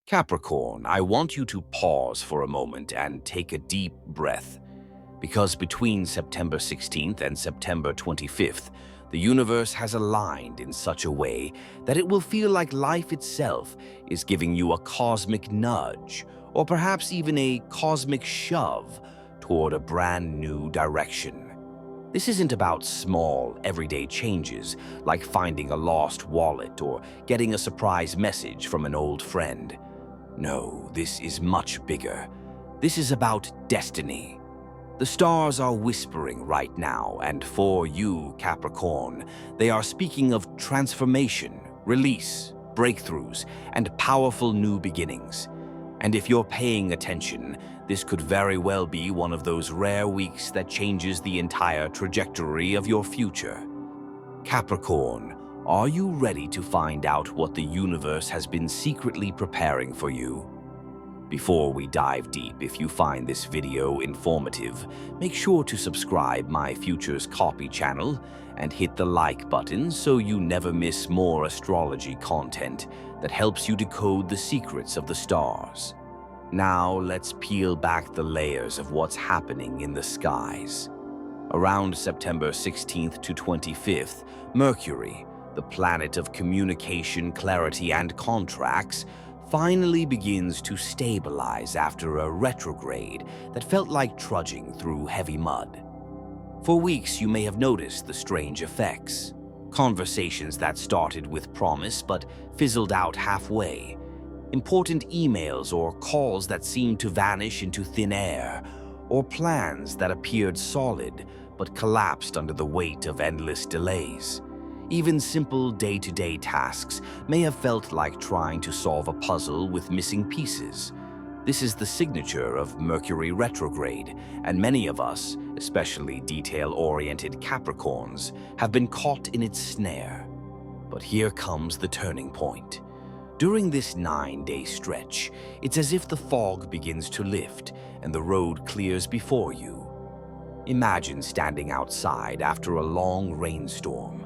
Capricorn, I want you to pause for a moment and take a deep breath, because between September 16th and September 25th, the universe has aligned in such a way that it will feel like life itself is giving you a cosmic nudge, or perhaps even a cosmic shove toward a brand new direction. This isn't about small, everyday changes like finding a lost wallet or getting a surprise message from an old friend. No, this is much bigger. This is about destiny. The stars are whispering right now, and for you, Capricorn, they are speaking of transformation, release, breakthroughs, and powerful new beginnings. And if you're paying attention, this could very well be one of those rare weeks that changes the entire trajectory of your future. Capricorn, are you ready to find out what the universe has been secretly preparing for you? Before we dive deep, if you find this video informative, make sure to subscribe my Futures Copy channel and hit the like button so you never miss more astrology content that helps you decode the secrets of the stars. Now let's peel back the layers of what's happening in the skies. Around September 16th to 25th, Mercury, the planet of communication, clarity, and contracts, finally begins to stabilize after a retrograde that felt like trudging through heavy mud. For weeks, you may have noticed the strange effects. Conversations that started with promise but fizzled out halfway. Important emails or calls that seemed to vanish into thin air, or plans that appeared solid but collapsed under the weight of endless delays. Even simple day-to-day tasks may have felt like trying to solve a puzzle with missing pieces. This is the signature of Mercury retrograde, and many of us, especially detail-oriented Capricorns, have been caught in its snare. But here comes the turning point. During this 9-day stretch, it's as if the fog begins to lift and the road clears before you. Imagine standing outside after a long rainstorm.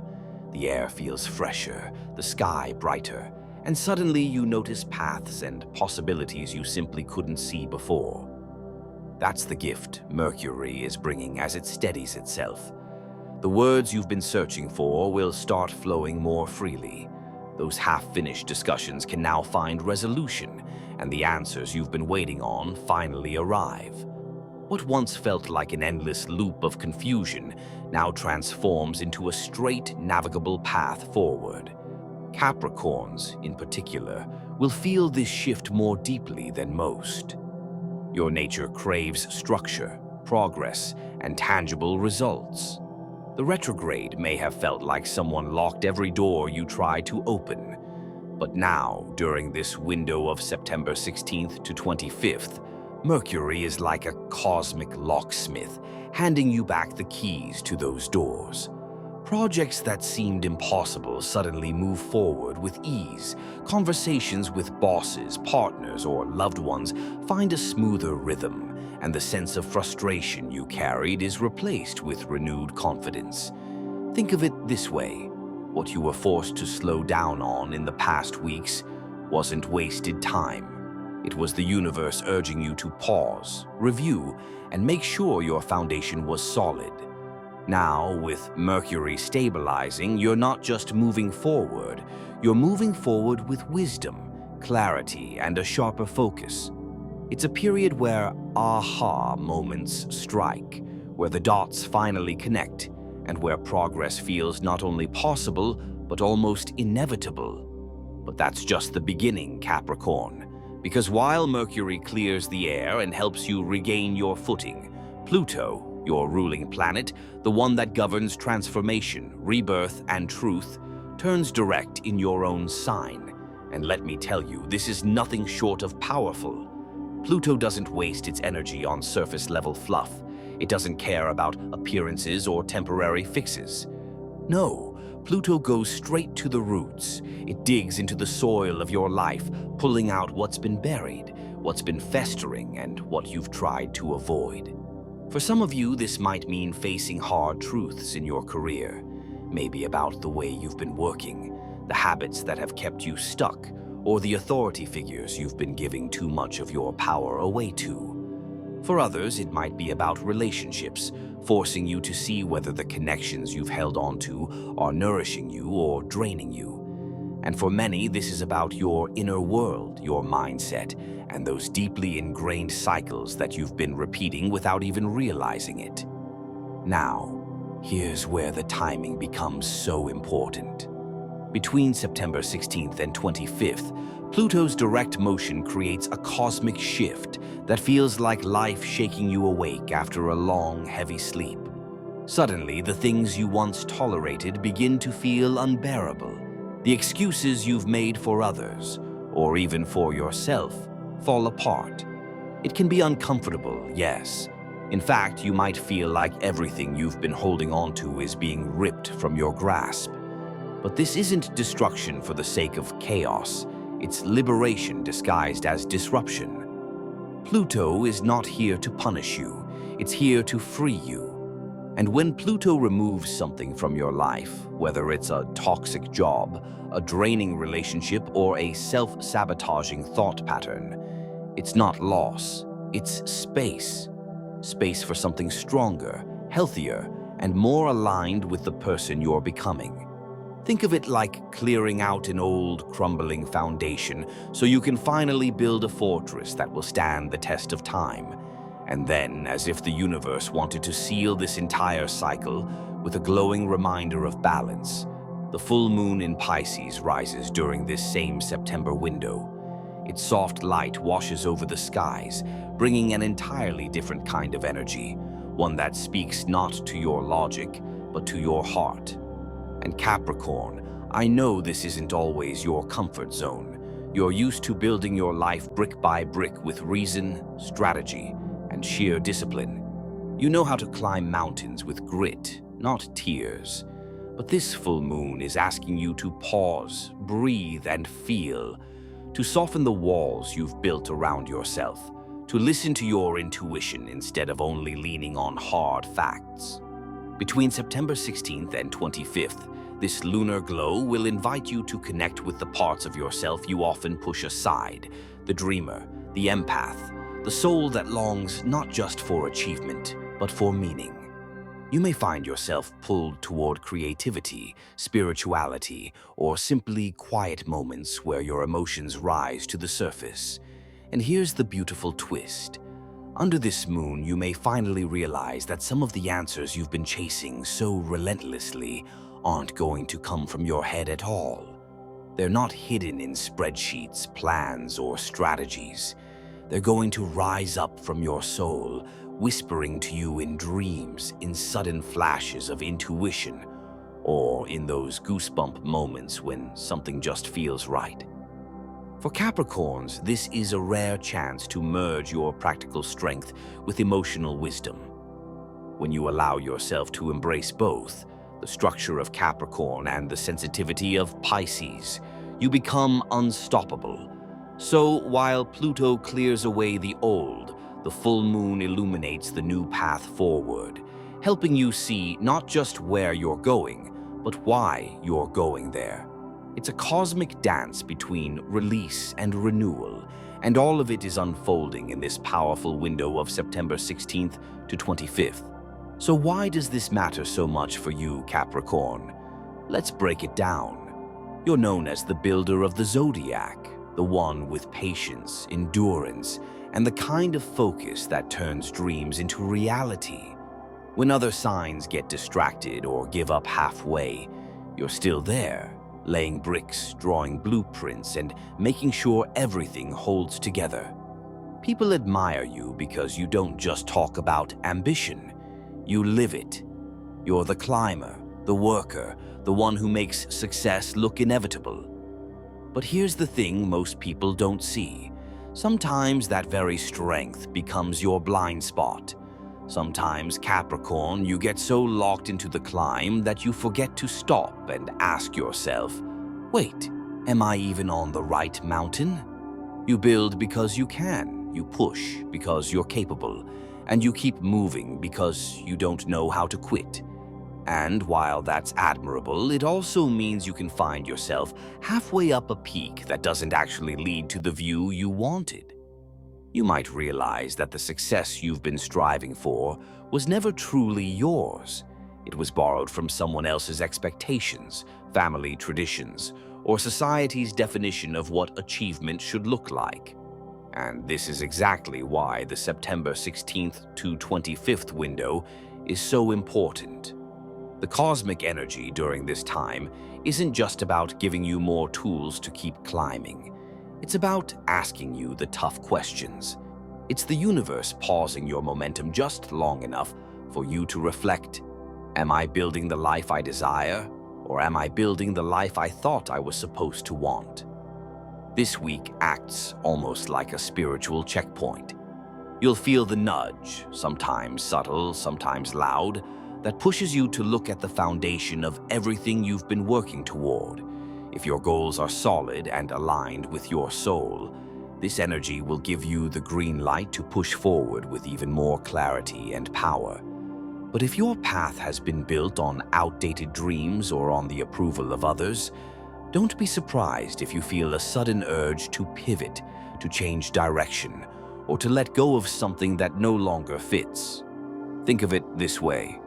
The air feels fresher, the sky brighter, and suddenly you notice paths and possibilities you simply couldn't see before. That's the gift Mercury is bringing as it steadies itself. The words you've been searching for will start flowing more freely. Those half-finished discussions can now find resolution, and the answers you've been waiting on finally arrive. What once felt like an endless loop of confusion now transforms into a straight, navigable path forward. Capricorns, in particular, will feel this shift more deeply than most. Your nature craves structure, progress, and tangible results. The retrograde may have felt like someone locked every door you tried to open. But now, during this window of September 16th to 25th, Mercury is like a cosmic locksmith, handing you back the keys to those doors. Projects that seemed impossible suddenly move forward with ease. Conversations with bosses, partners, or loved ones find a smoother rhythm, and the sense of frustration you carried is replaced with renewed confidence. Think of it this way: what you were forced to slow down on in the past weeks wasn't wasted time. It was the universe urging you to pause, review, and make sure your foundation was solid. Now, with Mercury stabilizing, you're not just moving forward, you're moving forward with wisdom, clarity, and a sharper focus. It's a period where aha moments strike, where the dots finally connect, and where progress feels not only possible, but almost inevitable. But that's just the beginning, Capricorn. Because while Mercury clears the air and helps you regain your footing, Pluto, your ruling planet, the one that governs transformation, rebirth, and truth, turns direct in your own sign. And let me tell you, this is nothing short of powerful. Pluto doesn't waste its energy on surface-level fluff. It doesn't care about appearances or temporary fixes. No. Pluto goes straight to the roots. It digs into the soil of your life, pulling out what's been buried, what's been festering, and what you've tried to avoid. For some of you, this might mean facing hard truths in your career, maybe about the way you've been working, the habits that have kept you stuck, or the authority figures you've been giving too much of your power away to. For others, it might be about relationships, forcing you to see whether the connections you've held on to are nourishing you or draining you. And for many, this is about your inner world, your mindset, and those deeply ingrained cycles that you've been repeating without even realizing it. Now, here's where the timing becomes so important. Between September 16th and 25th, Pluto's direct motion creates a cosmic shift that feels like life shaking you awake after a long, heavy sleep. Suddenly, the things you once tolerated begin to feel unbearable. The excuses you've made for others, or even for yourself, fall apart. It can be uncomfortable, yes. In fact, you might feel like everything you've been holding on to is being ripped from your grasp. But this isn't destruction for the sake of chaos. It's liberation disguised as disruption. Pluto is not here to punish you. It's here to free you. And when Pluto removes something from your life, whether it's a toxic job, a draining relationship, or a self-sabotaging thought pattern, it's not loss, it's space. Space for something stronger, healthier, and more aligned with the person you're becoming. Think of it like clearing out an old, crumbling foundation so you can finally build a fortress that will stand the test of time. And then, as if the universe wanted to seal this entire cycle with a glowing reminder of balance, the full moon in Pisces rises during this same September window. Its soft light washes over the skies, bringing an entirely different kind of energy, one that speaks not to your logic, but to your heart. And Capricorn, I know this isn't always your comfort zone. You're used to building your life brick by brick with reason, strategy, and sheer discipline. You know how to climb mountains with grit, not tears. But this full moon is asking you to pause, breathe, and feel, to soften the walls you've built around yourself, to listen to your intuition instead of only leaning on hard facts. Between September 16th and 25th, this lunar glow will invite you to connect with the parts of yourself you often push aside, the dreamer, the empath, the soul that longs not just for achievement, but for meaning. You may find yourself pulled toward creativity, spirituality, or simply quiet moments where your emotions rise to the surface. And here's the beautiful twist. Under this moon, you may finally realize that some of the answers you've been chasing so relentlessly aren't going to come from your head at all. They're not hidden in spreadsheets, plans, or strategies. They're going to rise up from your soul, whispering to you in dreams, in sudden flashes of intuition, or in those goosebump moments when something just feels right. For Capricorns, this is a rare chance to merge your practical strength with emotional wisdom. When you allow yourself to embrace both, the structure of Capricorn and the sensitivity of Pisces, you become unstoppable. So while Pluto clears away the old, the full moon illuminates the new path forward, helping you see not just where you're going, but why you're going there. It's a cosmic dance between release and renewal, and all of it is unfolding in this powerful window of September 16th to 25th. So why does this matter so much for you, Capricorn? Let's break it down. You're known as the builder of the zodiac, the one with patience, endurance, and the kind of focus that turns dreams into reality. When other signs get distracted or give up halfway, you're still there, laying bricks, drawing blueprints, and making sure everything holds together. People admire you because you don't just talk about ambition, you live it. You're the climber, the worker, the one who makes success look inevitable. But here's the thing most people don't see. Sometimes that very strength becomes your blind spot. Sometimes, Capricorn, you get so locked into the climb that you forget to stop and ask yourself, wait, am I even on the right mountain? You build because you can, you push because you're capable, and you keep moving because you don't know how to quit. And while that's admirable, it also means you can find yourself halfway up a peak that doesn't actually lead to the view you wanted. You might realize that the success you've been striving for was never truly yours. It was borrowed from someone else's expectations, family traditions, or society's definition of what achievement should look like. And this is exactly why the September 16th to 25th window is so important. The cosmic energy during this time isn't just about giving you more tools to keep climbing. It's about asking you the tough questions. It's the universe pausing your momentum just long enough for you to reflect. Am I building the life I desire, or am I building the life I thought I was supposed to want? This week acts almost like a spiritual checkpoint. You'll feel the nudge, sometimes subtle, sometimes loud, that pushes you to look at the foundation of everything you've been working toward. If your goals are solid and aligned with your soul, this energy will give you the green light to push forward with even more clarity and power. But if your path has been built on outdated dreams or on the approval of others, don't be surprised if you feel a sudden urge to pivot, to change direction, or to let go of something that no longer fits. Think of it this way.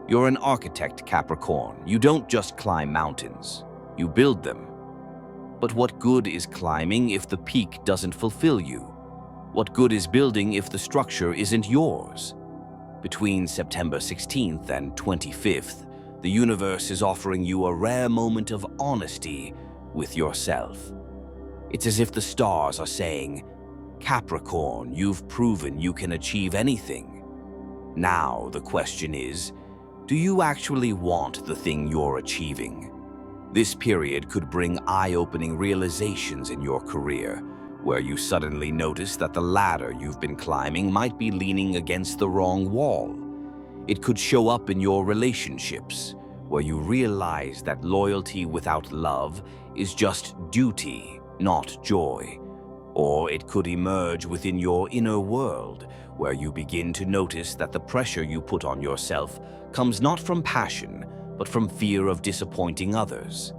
You're an architect, Capricorn. You don't just climb mountains, you build them. But what good is climbing if the peak doesn't fulfill you? What good is building if the structure isn't yours? Between September 16th and 25th, the universe is offering you a rare moment of honesty with yourself. It's as if the stars are saying, Capricorn, you've proven you can achieve anything. Now the question is, do you actually want the thing you're achieving? This period could bring eye-opening realizations in your career, where you suddenly notice that the ladder you've been climbing might be leaning against the wrong wall. It could show up in your relationships, where you realize that loyalty without love is just duty, not joy. Or it could emerge within your inner world, where you begin to notice that the pressure you put on yourself comes not from passion, but from fear of disappointing others.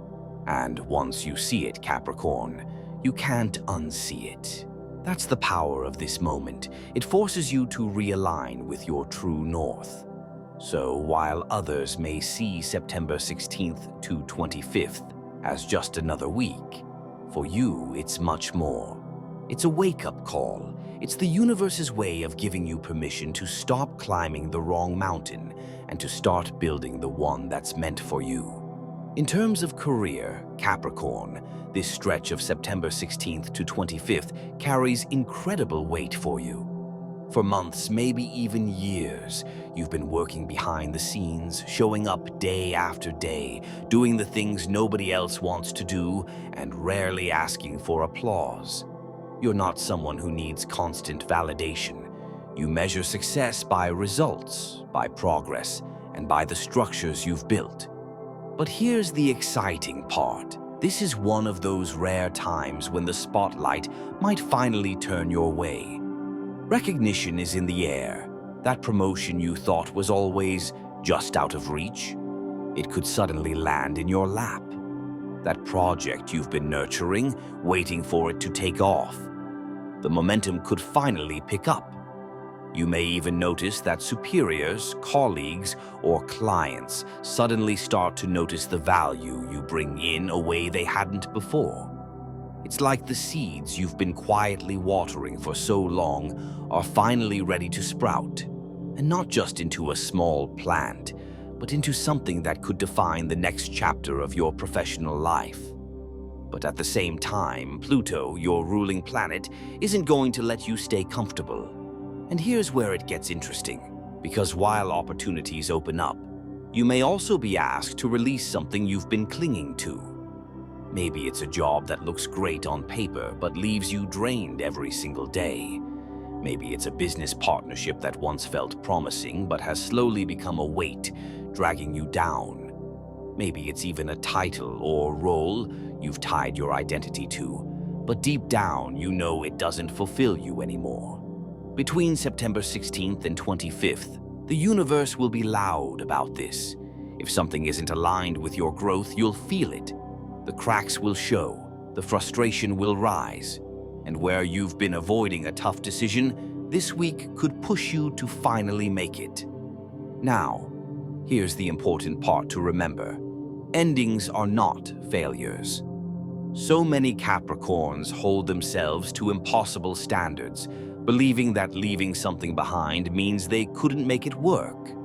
And once you see it, Capricorn, you can't unsee it. That's the power of this moment. It forces you to realign with your true north. So while others may see September 16th to 25th as just another week, for you it's much more. It's a wake-up call. It's the universe's way of giving you permission to stop climbing the wrong mountain and to start building the one that's meant for you. In terms of career, Capricorn, this stretch of September 16th to 25th carries incredible weight for you. For months, maybe even years, you've been working behind the scenes, showing up day after day, doing the things nobody else wants to do, and rarely asking for applause. You're not someone who needs constant validation. You measure success by results, by progress, and by the structures you've built. But here's the exciting part. This is one of those rare times when the spotlight might finally turn your way. Recognition is in the air. That promotion you thought was always just out of reach, it could suddenly land in your lap. That project you've been nurturing, waiting for it to take off. The momentum could finally pick up. You may even notice that superiors, colleagues, or clients suddenly start to notice the value you bring in a way they hadn't before. It's like the seeds you've been quietly watering for so long are finally ready to sprout, and not just into a small plant, but into something that could define the next chapter of your professional life. But at the same time, Pluto, your ruling planet, isn't going to let you stay comfortable. And here's where it gets interesting, because while opportunities open up, you may also be asked to release something you've been clinging to. Maybe it's a job that looks great on paper but leaves you drained every single day. Maybe it's a business partnership that once felt promising but has slowly become a weight, dragging you down. Maybe it's even a title or role you've tied your identity to, but deep down you know it doesn't fulfill you anymore. Between September 16th and 25th, the universe will be loud about this. If something isn't aligned with your growth, you'll feel it. The cracks will show, the frustration will rise, and where you've been avoiding a tough decision, this week could push you to finally make it. Now, here's the important part to remember. Endings are not failures. So many Capricorns hold themselves to impossible standards, believing that leaving something behind means they couldn't make it work.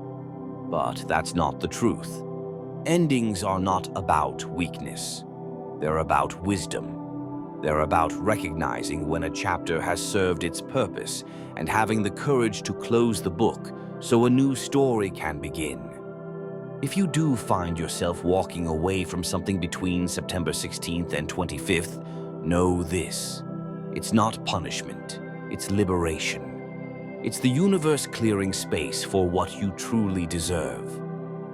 But that's not the truth. Endings are not about weakness. They're about wisdom. They're about recognizing when a chapter has served its purpose and having the courage to close the book so a new story can begin. If you do find yourself walking away from something between September 16th and 25th, know this. It's not punishment, it's liberation. It's the universe clearing space for what you truly deserve.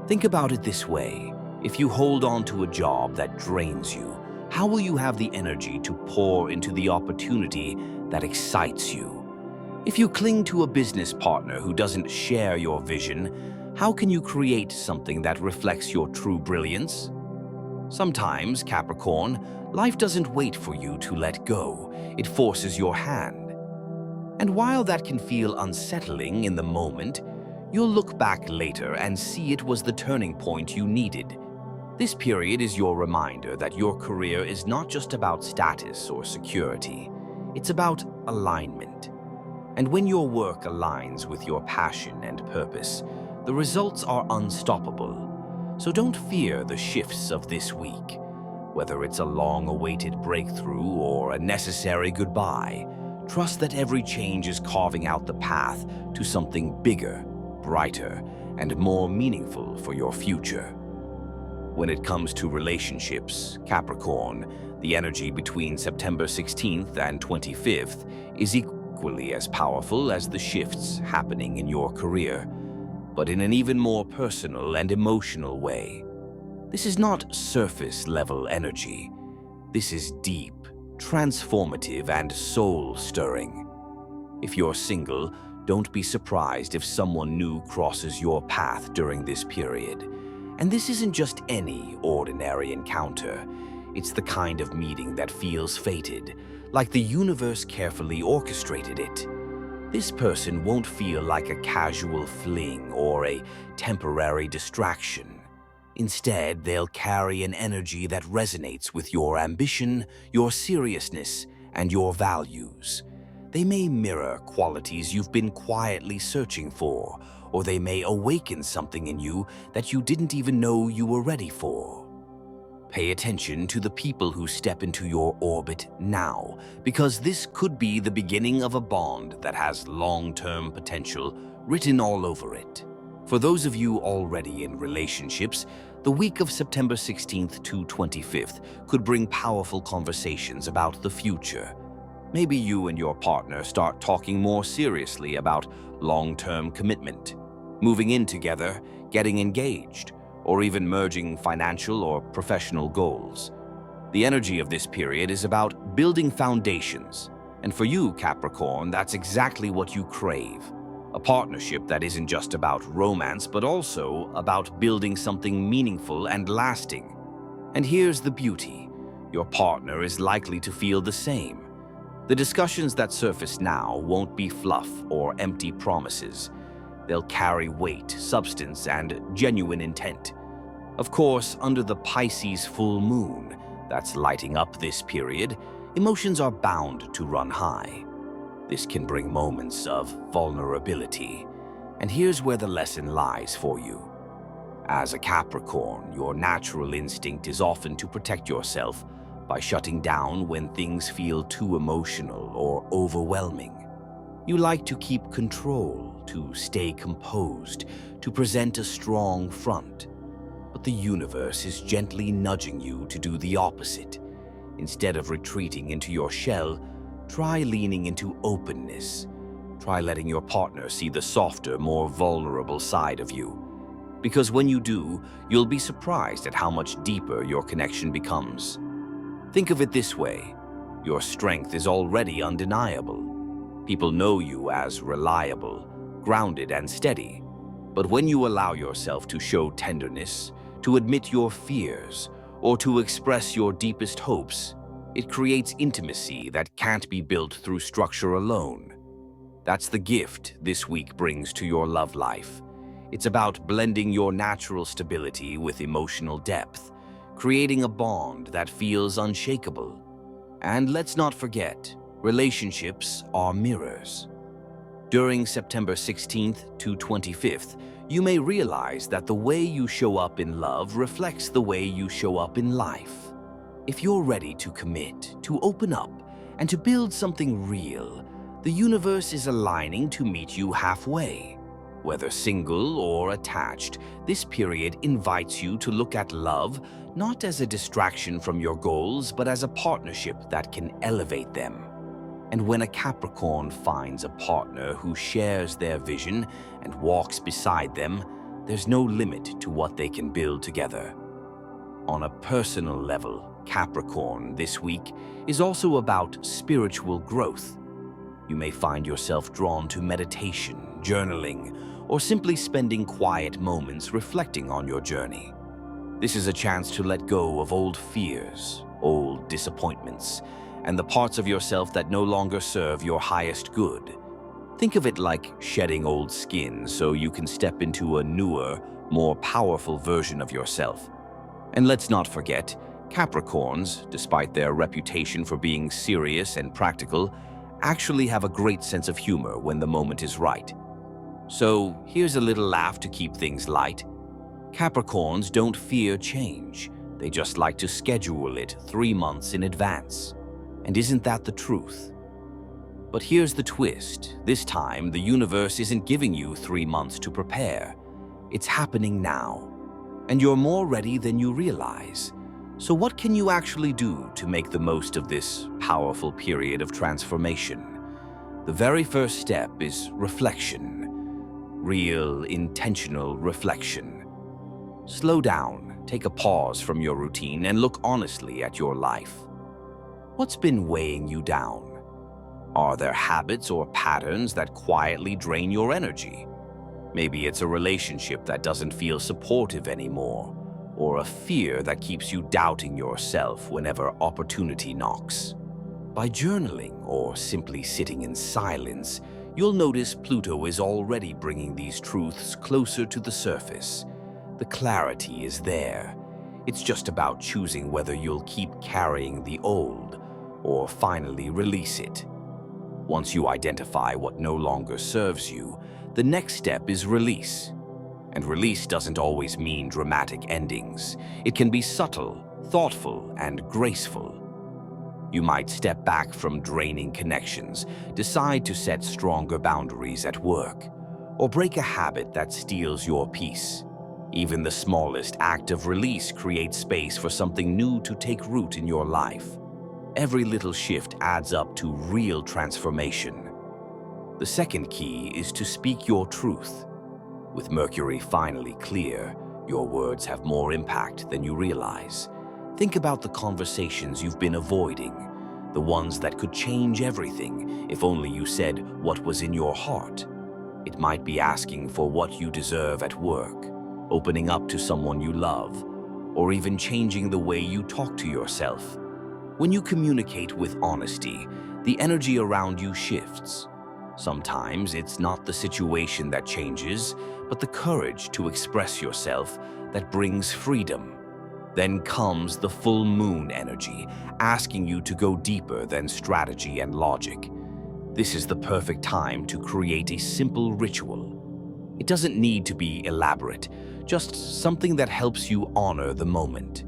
Think about it this way. If you hold on to a job that drains you, how will you have the energy to pour into the opportunity that excites you? If you cling to a business partner who doesn't share your vision, how can you create something that reflects your true brilliance? Sometimes, Capricorn, life doesn't wait for you to let go. It forces your hand. And while that can feel unsettling in the moment, you'll look back later and see it was the turning point you needed. This period is your reminder that your career is not just about status or security. It's about alignment. And when your work aligns with your passion and purpose, the results are unstoppable. So don't fear the shifts of this week. Whether it's a long-awaited breakthrough or a necessary goodbye, trust that every change is carving out the path to something bigger, brighter, and more meaningful for your future. When it comes to relationships, Capricorn, the energy between September 16th and 25th is equally as powerful as the shifts happening in your career, but in an even more personal and emotional way. This is not surface-level energy. This is deep, transformative, and soul-stirring. If you're single, don't be surprised if someone new crosses your path during this period. And this isn't just any ordinary encounter. It's the kind of meeting that feels fated, like the universe carefully orchestrated it. This person won't feel like a casual fling or a temporary distraction. Instead, they'll carry an energy that resonates with your ambition, your seriousness, and your values. They may mirror qualities you've been quietly searching for, or they may awaken something in you that you didn't even know you were ready for. Pay attention to the people who step into your orbit now, because this could be the beginning of a bond that has long-term potential written all over it. For those of you already in relationships, the week of September 16th to 25th could bring powerful conversations about the future. Maybe you and your partner start talking more seriously about long-term commitment, moving in together, getting engaged, or even merging financial or professional goals. The energy of this period is about building foundations. And for you, Capricorn, that's exactly what you crave. A partnership that isn't just about romance, but also about building something meaningful and lasting. And here's the beauty. Your partner is likely to feel the same. The discussions that surface now won't be fluff or empty promises. They'll carry weight, substance, and genuine intent. Of course, under the Pisces full moon that's lighting up this period, emotions are bound to run high. This can bring moments of vulnerability. And here's where the lesson lies for you. As a Capricorn, your natural instinct is often to protect yourself by shutting down when things feel too emotional or overwhelming. You like to keep control, to stay composed, to present a strong front. But the universe is gently nudging you to do the opposite. Instead of retreating into your shell, try leaning into openness. Try letting your partner see the softer, more vulnerable side of you. Because when you do, you'll be surprised at how much deeper your connection becomes. Think of it this way. Your strength is already undeniable. People know you as reliable, grounded, and steady. But when you allow yourself to show tenderness, to admit your fears, or to express your deepest hopes, it creates intimacy that can't be built through structure alone. That's the gift this week brings to your love life. It's about blending your natural stability with emotional depth, creating a bond that feels unshakable. And let's not forget, relationships are mirrors. During September 16th to 25th, you may realize that the way you show up in love reflects the way you show up in life. If you're ready to commit, to open up, and to build something real, the universe is aligning to meet you halfway. Whether single or attached, this period invites you to look at love not as a distraction from your goals, but as a partnership that can elevate them. And when a Capricorn finds a partner who shares their vision and walks beside them, there's no limit to what they can build together. On a personal level, Capricorn this week is also about spiritual growth. You may find yourself drawn to meditation, journaling, or simply spending quiet moments reflecting on your journey. This is a chance to let go of old fears, old disappointments, and the parts of yourself that no longer serve your highest good. Think of it like shedding old skin so you can step into a newer, more powerful version of yourself. And let's not forget, Capricorns, despite their reputation for being serious and practical, actually have a great sense of humor when the moment is right. So here's a little laugh to keep things light. Capricorns don't fear change. They just like to schedule it 3 months in advance. And isn't that the truth? But here's the twist. This time, the universe isn't giving you 3 months to prepare. It's happening now. And you're more ready than you realize. So what can you actually do to make the most of this powerful period of transformation? The very first step is reflection. Real, intentional reflection. Slow down, take a pause from your routine, and look honestly at your life. What's been weighing you down? Are there habits or patterns that quietly drain your energy? Maybe it's a relationship that doesn't feel supportive anymore, or a fear that keeps you doubting yourself whenever opportunity knocks. By journaling or simply sitting in silence, you'll notice Pluto is already bringing these truths closer to the surface. The clarity is there. It's just about choosing whether you'll keep carrying the old or finally release it. Once you identify what no longer serves you, the next step is release. And release doesn't always mean dramatic endings. It can be subtle, thoughtful, and graceful. You might step back from draining connections, decide to set stronger boundaries at work, or break a habit that steals your peace. Even the smallest act of release creates space for something new to take root in your life. Every little shift adds up to real transformation. The second key is to speak your truth. With Mercury finally clear, your words have more impact than you realize. Think about the conversations you've been avoiding, the ones that could change everything if only you said what was in your heart. It might be asking for what you deserve at work, opening up to someone you love, or even changing the way you talk to yourself. When you communicate with honesty, the energy around you shifts. Sometimes it's not the situation that changes, but the courage to express yourself that brings freedom. Then comes the full moon energy, asking you to go deeper than strategy and logic. This is the perfect time to create a simple ritual. It doesn't need to be elaborate, just something that helps you honor the moment.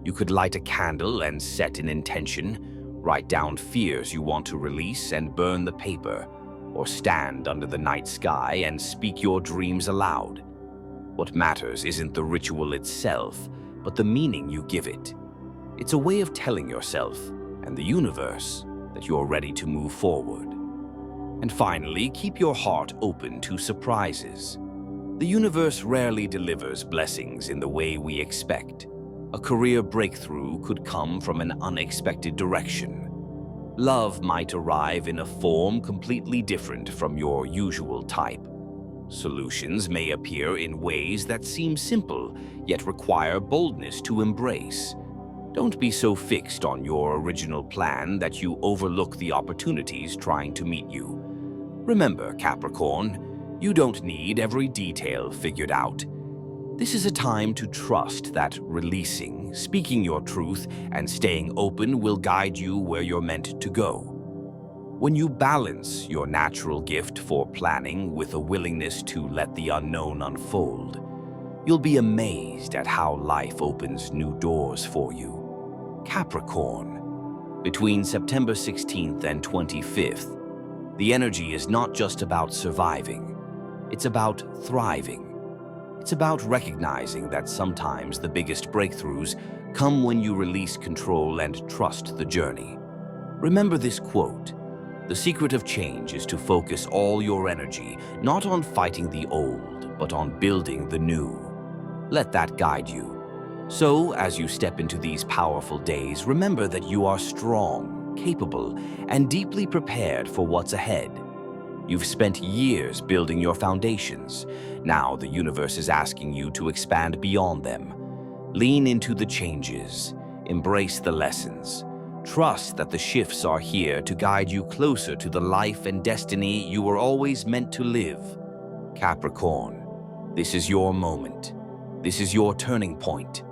You could light a candle and set an intention, write down fears you want to release and burn the paper, or stand under the night sky and speak your dreams aloud. What matters isn't the ritual itself, but the meaning you give it. It's a way of telling yourself and the universe that you're ready to move forward. And finally, keep your heart open to surprises. The universe rarely delivers blessings in the way we expect. A career breakthrough could come from an unexpected direction. Love might arrive in a form completely different from your usual type. Solutions may appear in ways that seem simple, yet require boldness to embrace. Don't be so fixed on your original plan that you overlook the opportunities trying to meet you. Remember, Capricorn, you don't need every detail figured out. This is a time to trust that releasing, speaking your truth, and staying open will guide you where you're meant to go. When you balance your natural gift for planning with a willingness to let the unknown unfold, you'll be amazed at how life opens new doors for you. Capricorn, between September 16th and 25th, the energy is not just about surviving, it's about thriving. It's about recognizing that sometimes the biggest breakthroughs come when you release control and trust the journey. Remember this quote: "The secret of change is to focus all your energy, not on fighting the old, but on building the new." Let that guide you. So, as you step into these powerful days, remember that you are strong, capable, and deeply prepared for what's ahead. You've spent years building your foundations. Now the universe is asking you to expand beyond them. Lean into the changes. Embrace the lessons. Trust that the shifts are here to guide you closer to the life and destiny you were always meant to live. Capricorn, this is your moment. This is your turning point.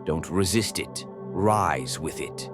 Don't resist it. Rise with it.